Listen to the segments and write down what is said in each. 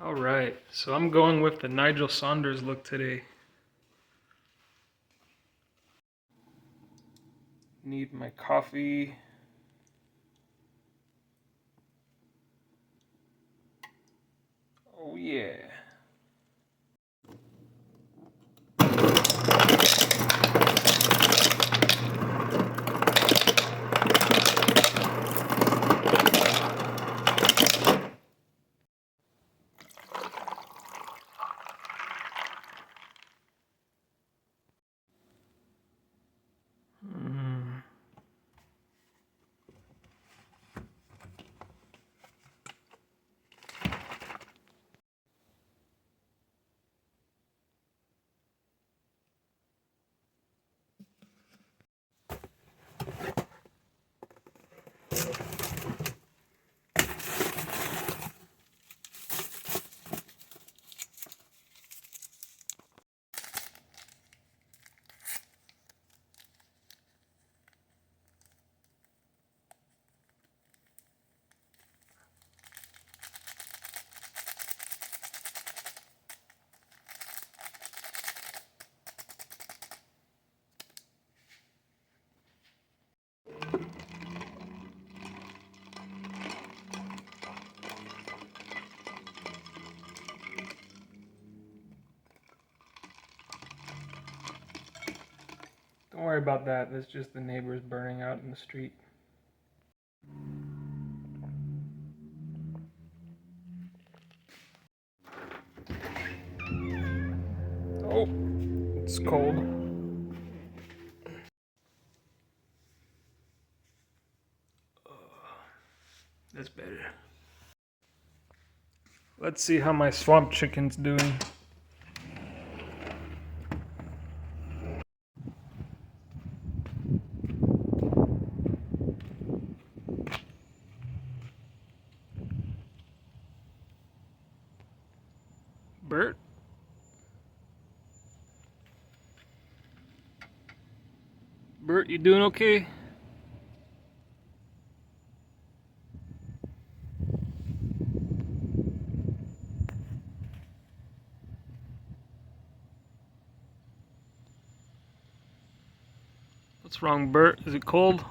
Alright, so I'm going with the Nigel Saunders look today. Need my coffee. Oh yeah. Don't worry about that, that's just the neighbors burning out in the street. Oh, it's cold. That's better. Let's see how my swamp chicken's doing. Bert? Bert, you doing okay? What's wrong, Bert? Is it cold?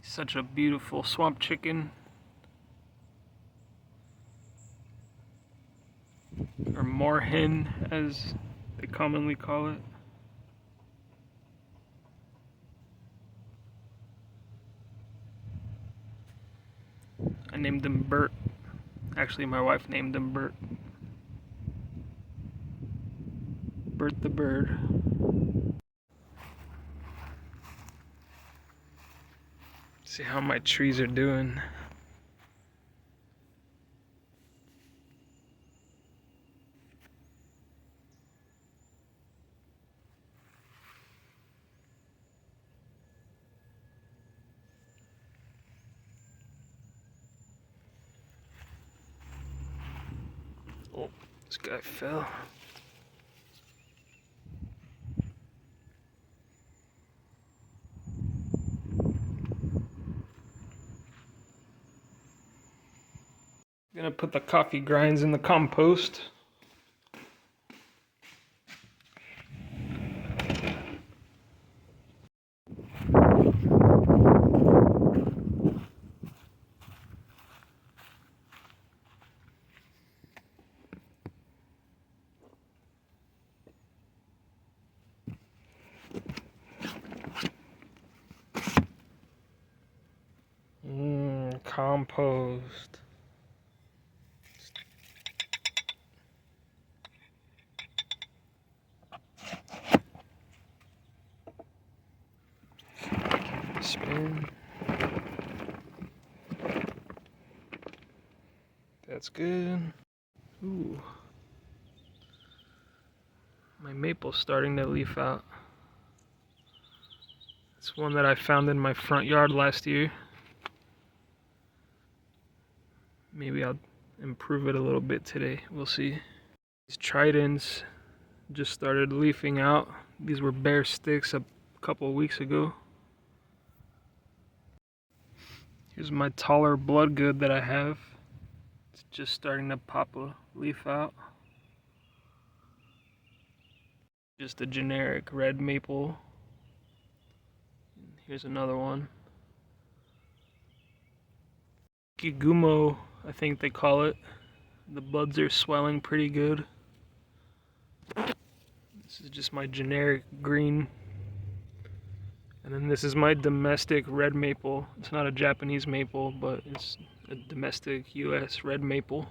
Such a beautiful swamp chicken. Or moorhen, as they commonly call it. I named him Bert. Actually, my wife named him Bert. Bert the Bird. See how my trees are doing. Oh, this guy fell. Gonna put the coffee grinds in the compost. Compost. Spin. That's good. Ooh. My maple's starting to leaf out. It's one that I found in my front yard last year. Maybe I'll improve it a little bit today. We'll see. These tridents just started leafing out. These were bare sticks a couple of weeks ago. Here's my taller bloodgood that I have. It's just starting to pop a leaf out. Just a generic red maple. Here's another one. Kigumo, I think they call it. The buds are swelling pretty good. This is just my generic green. And then this is my domestic red maple. It's not a Japanese maple, but it's a domestic US red maple.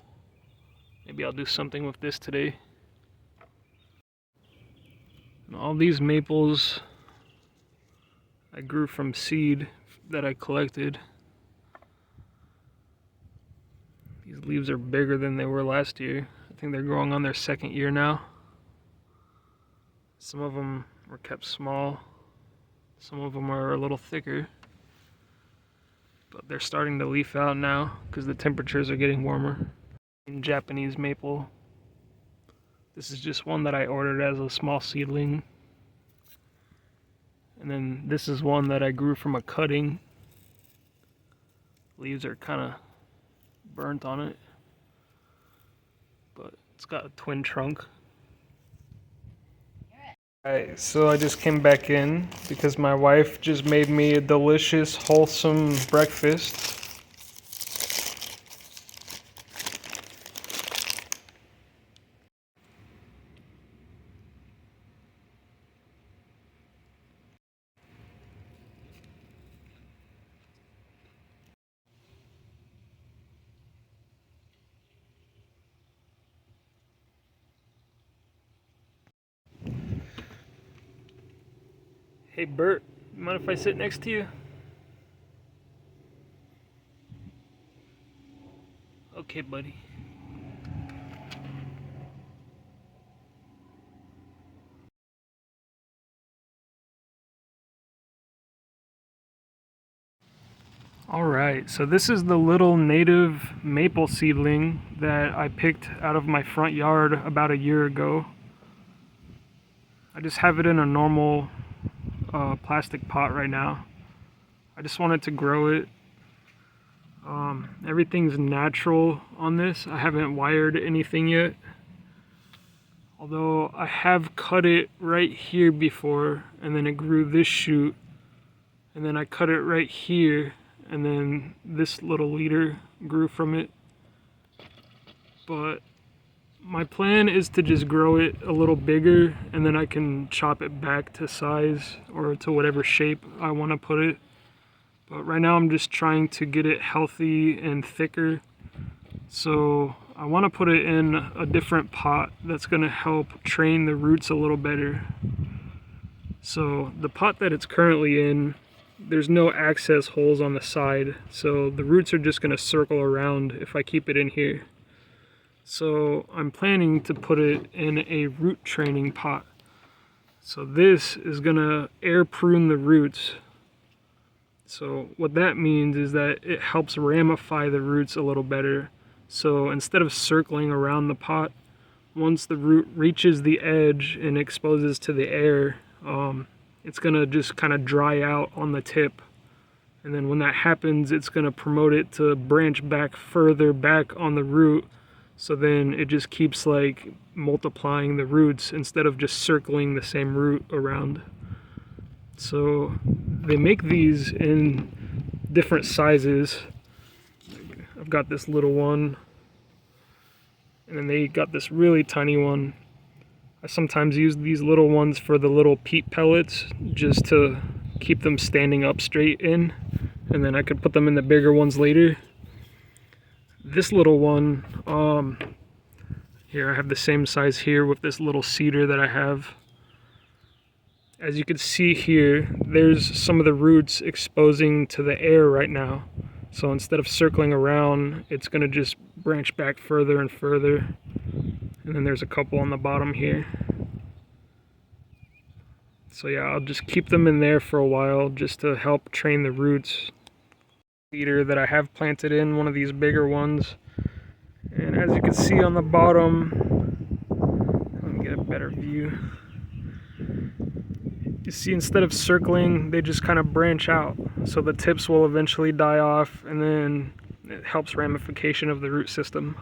Maybe I'll do something with this today. And all these maples I grew from seed that I collected. These leaves are bigger than they were last year. I think they're growing on their second year now. Some of them were kept small. Some of them are a little thicker. But they're starting to leaf out now because the temperatures are getting warmer. In Japanese maple. This is just one that I ordered as a small seedling. And then this is one that I grew from a cutting. Leaves are kind of burnt on it. But it's got a twin trunk. Alright, so I just came back in because my wife just made me a delicious, wholesome breakfast. Hey Bert, mind if I sit next to you? Okay, buddy. Alright, so this is the little native maple seedling that I picked out of my front yard about a year ago. I just have it in a normal plastic pot right now. I just wanted to grow it. Everything's natural on this. I haven't wired anything yet. Although I have cut it right here before, and then it grew this shoot. And then I cut it right here, and then this little leader grew from it. But my plan is to just grow it a little bigger, and then I can chop it back to size or to whatever shape I want to put it. But right now I'm just trying to get it healthy and thicker. So I want to put it in a different pot that's going to help train the roots a little better. So the pot that it's currently in, there's no access holes on the side. So the roots are just going to circle around if I keep it in here. So I'm planning to put it in a root training pot. So this is going to air prune the roots. So what that means is that it helps ramify the roots a little better. So instead of circling around the pot, once the root reaches the edge and exposes to the air, it's going to just kind of dry out on the tip. And then when that happens, it's going to promote it to branch back further back on the root. So then it just keeps like multiplying the roots instead of just circling the same root around. So they make these in different sizes. I've got this little one, and then they got this really tiny one. I sometimes use these little ones for the little peat pellets just to keep them standing up straight in, and then I could put them in the bigger ones later. This little one, here I have the same size here with this little cedar that I have. As you can see here, there's some of the roots exposing to the air right now. So instead of circling around, it's going to just branch back further and further. And then there's a couple on the bottom here. So yeah, I'll just keep them in there for a while just to help train the roots. Cedar that I have planted in, one of these bigger ones. And as you can see on the bottom, let me get a better view. You see, instead of circling, they just kind of branch out. so the tips will eventually die off, and then it helps ramification of the root system.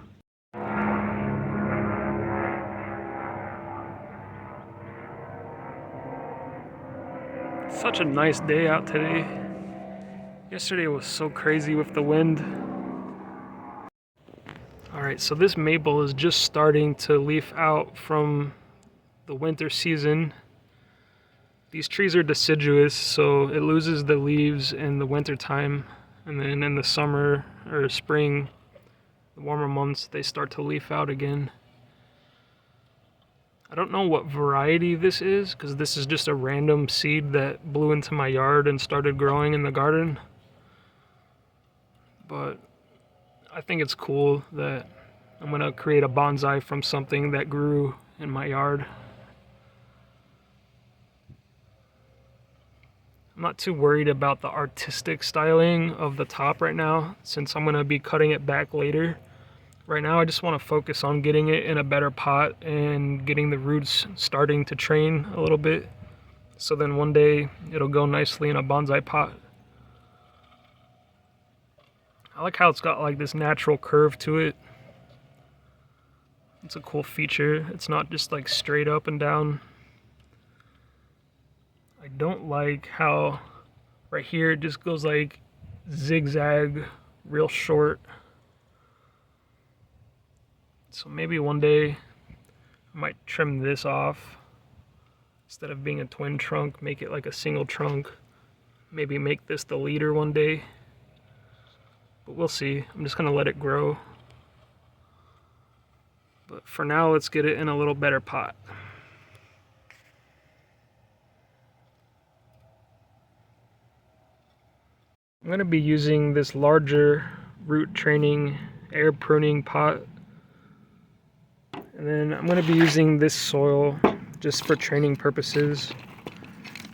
Such a nice day out today. Yesterday was so crazy with the wind. Alright, so this maple is just starting to leaf out from the winter season. These trees are deciduous, so it loses the leaves in the winter time, and then in the summer or spring, the warmer months, they start to leaf out again. I don't know what variety this is, because this is just a random seed that blew into my yard and started growing in the garden. But I think it's cool that I'm going to create a bonsai from something that grew in my yard. I'm not too worried about the artistic styling of the top right now, since I'm going to be cutting it back later. Right now I just want to focus on getting it in a better pot and getting the roots starting to train a little bit, so then one day it'll go nicely in a bonsai pot. I like how it's got like this natural curve to it. It's a cool feature. It's not just like straight up and down. I don't like how right here it just goes like zigzag, real short. So maybe one day I might trim this off. Instead of being a twin trunk, make it like a single trunk. Maybe make this the leader one day. But we'll see. I'm just gonna let it grow. But for now, let's get it in a little better pot. I'm gonna be using this larger root training air pruning pot. And then I'm going to be using this soil just for training purposes.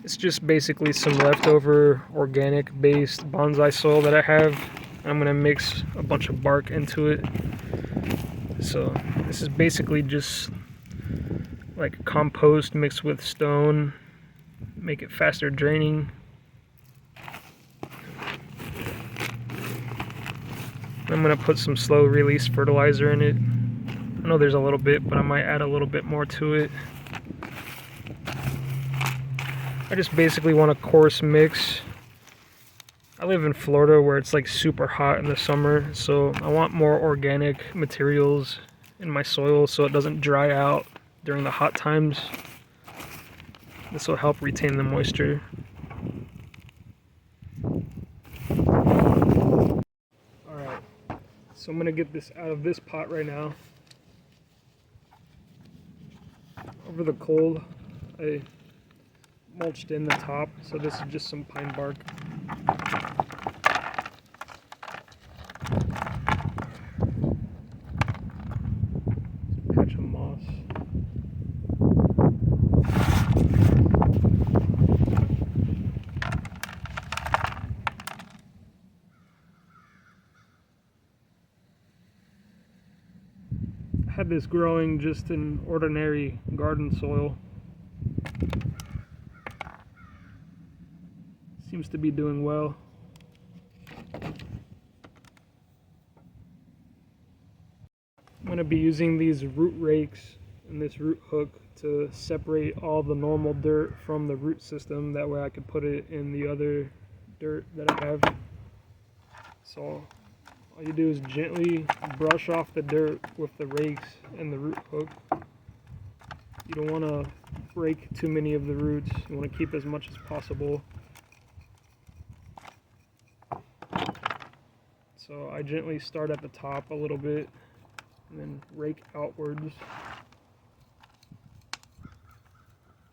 It's just basically some leftover organic based bonsai soil that I have. I'm going to mix a bunch of bark into it. So this is basically just like compost mixed with stone, make it faster draining. I'm going to put some slow release fertilizer in it. I know there's a little bit, but I might add a little bit more to it. I just basically want a coarse mix. I live in Florida where it's like super hot in the summer, so I want more organic materials in my soil so it doesn't dry out during the hot times. This will help retain the moisture. Alright, so I'm going to get this out of this pot right now. Over the cold, I mulched in the top, so this is just some pine bark. Patch of moss. I had this growing just in ordinary garden soil. Seems to be doing well. I'm going to be using these root rakes and this root hook to separate all the normal dirt from the root system. That way I could put it in the other dirt that I have. So all you do is gently brush off the dirt with the rakes and the root hook. You don't want to break too many of the roots. You want to keep as much as possible. So I gently start at the top a little bit and then rake outwards.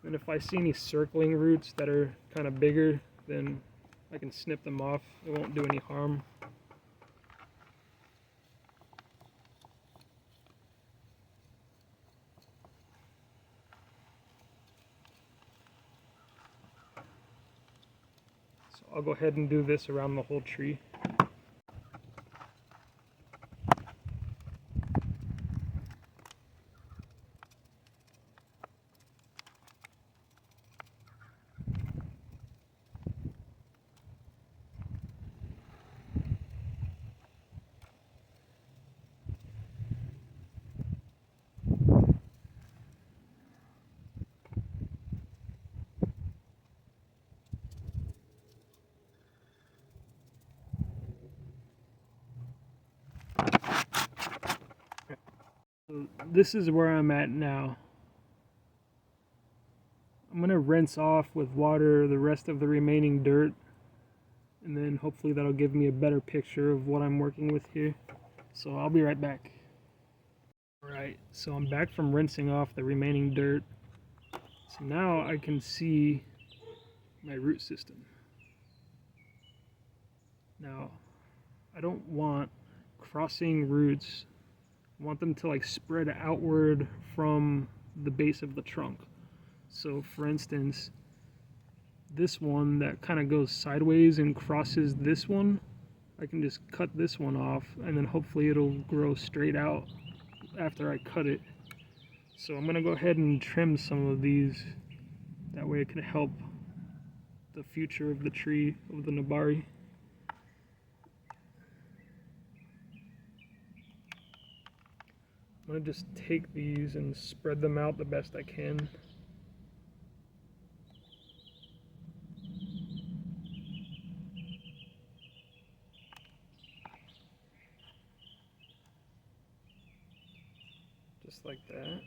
And if I see any circling roots that are kind of bigger, then I can snip them off. It won't do any harm. So I'll go ahead and do this around the whole tree. So this is where I'm at now. I'm gonna rinse off with water the rest of the remaining dirt, and then hopefully that'll give me a better picture of what I'm working with here. So I'll be right back. Alright, so I'm back from rinsing off the remaining dirt. So now I can see my root system. Now, I don't want crossing roots. I want them to like spread outward from the base of the trunk. So for instance, this one that kind of goes sideways and crosses this one, I can just cut this one off and then hopefully it'll grow straight out after I cut it. So I'm gonna go ahead and trim some of these. That way it can help the future of the tree, of the Nabari. I'm gonna just take these and spread them out the best I can. Just like that.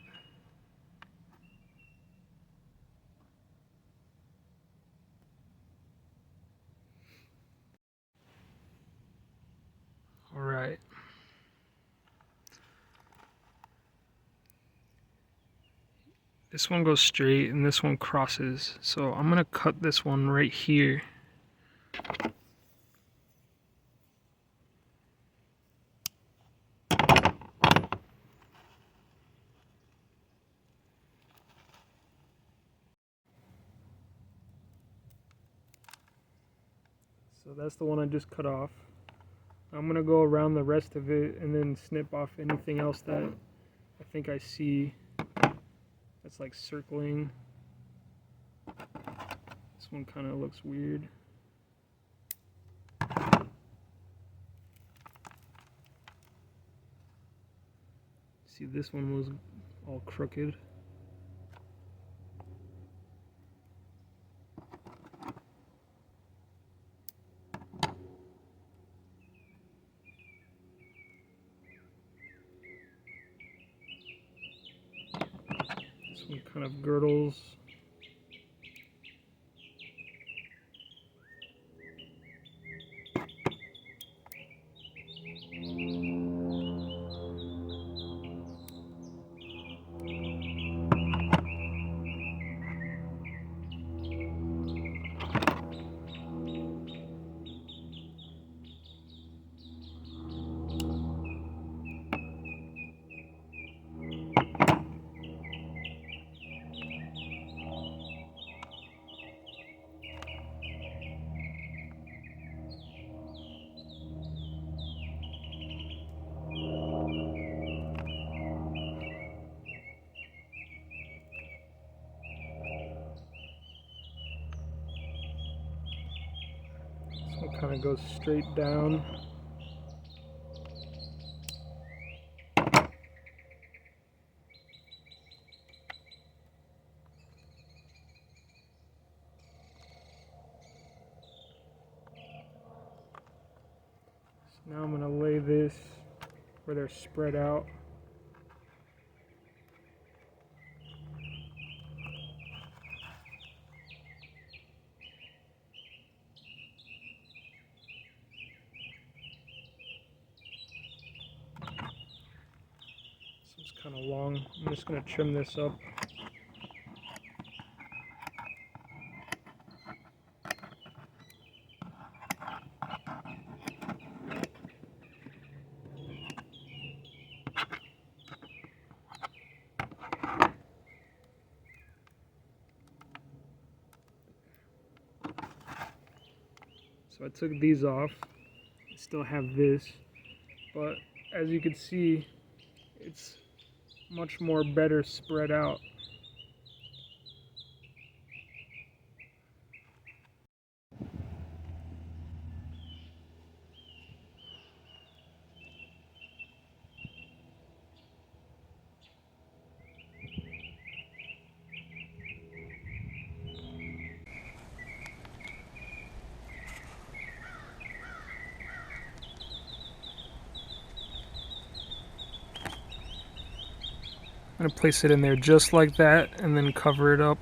All right. This one goes straight and this one crosses. So I'm gonna cut this one right here. So that's the one I just cut off. I'm gonna go around the rest of it and then snip off anything else that I think I see that's like circling. This one kind of looks weird. See, this one was all crooked. This one kind of girdles. This one kind of goes straight down. So now I'm going to lay this where they're spread out. This is kind of long. I'm just going to trim this up. So I took these off. I still have this, but as you can see, it's much more better spread out. I'm gonna place it in there just like that and then cover it up.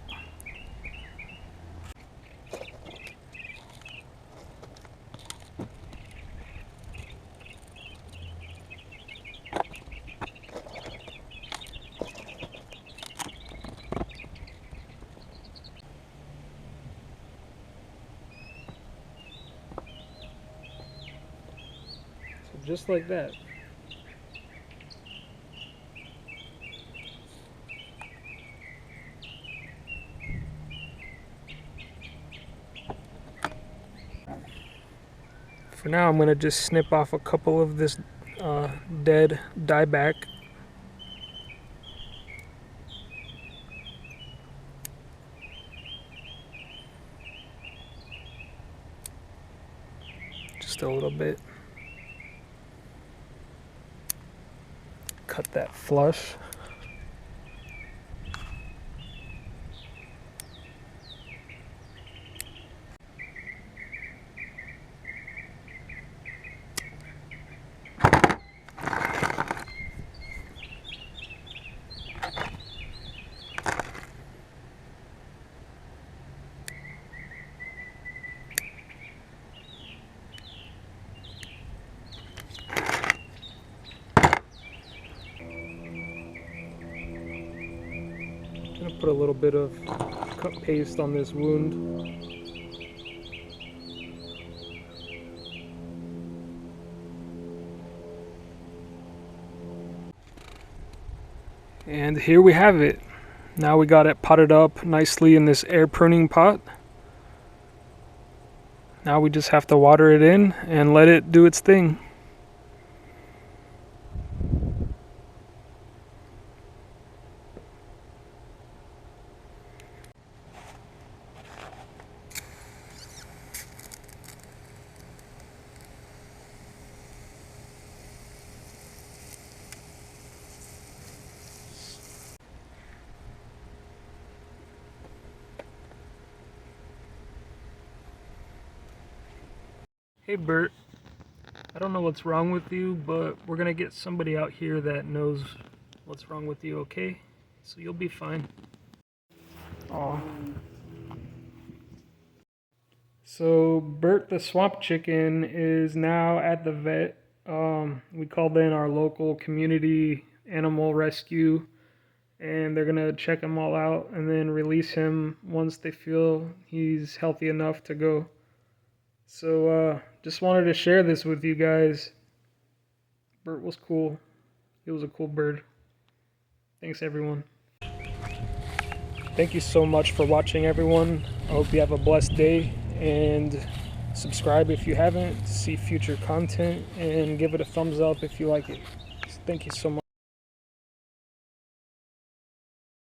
So just like that. For now, I'm going to just snip off a couple of this dead dieback. Just a little bit. Cut that flush. I'm going to put a little bit of cut paste on this wound. And here we have it. Now we got it potted up nicely in this air pruning pot. Now we just have to water it in and let it do its thing. Hey Bert, I don't know what's wrong with you, but we're gonna get somebody out here that knows what's wrong with you, okay? So you'll be fine. Aw. So Bert the swamp chicken is now at the vet. We called in our local community animal rescue, and they're gonna check him all out and then release him once they feel he's healthy enough to go. So just wanted to share this with you guys. Bert was cool. He was a cool bird. Thanks everyone. Thank you so much for watching, everyone. I hope you have a blessed day, and subscribe if you haven't to see future content, and give it a thumbs up if you like it. Thank you so much.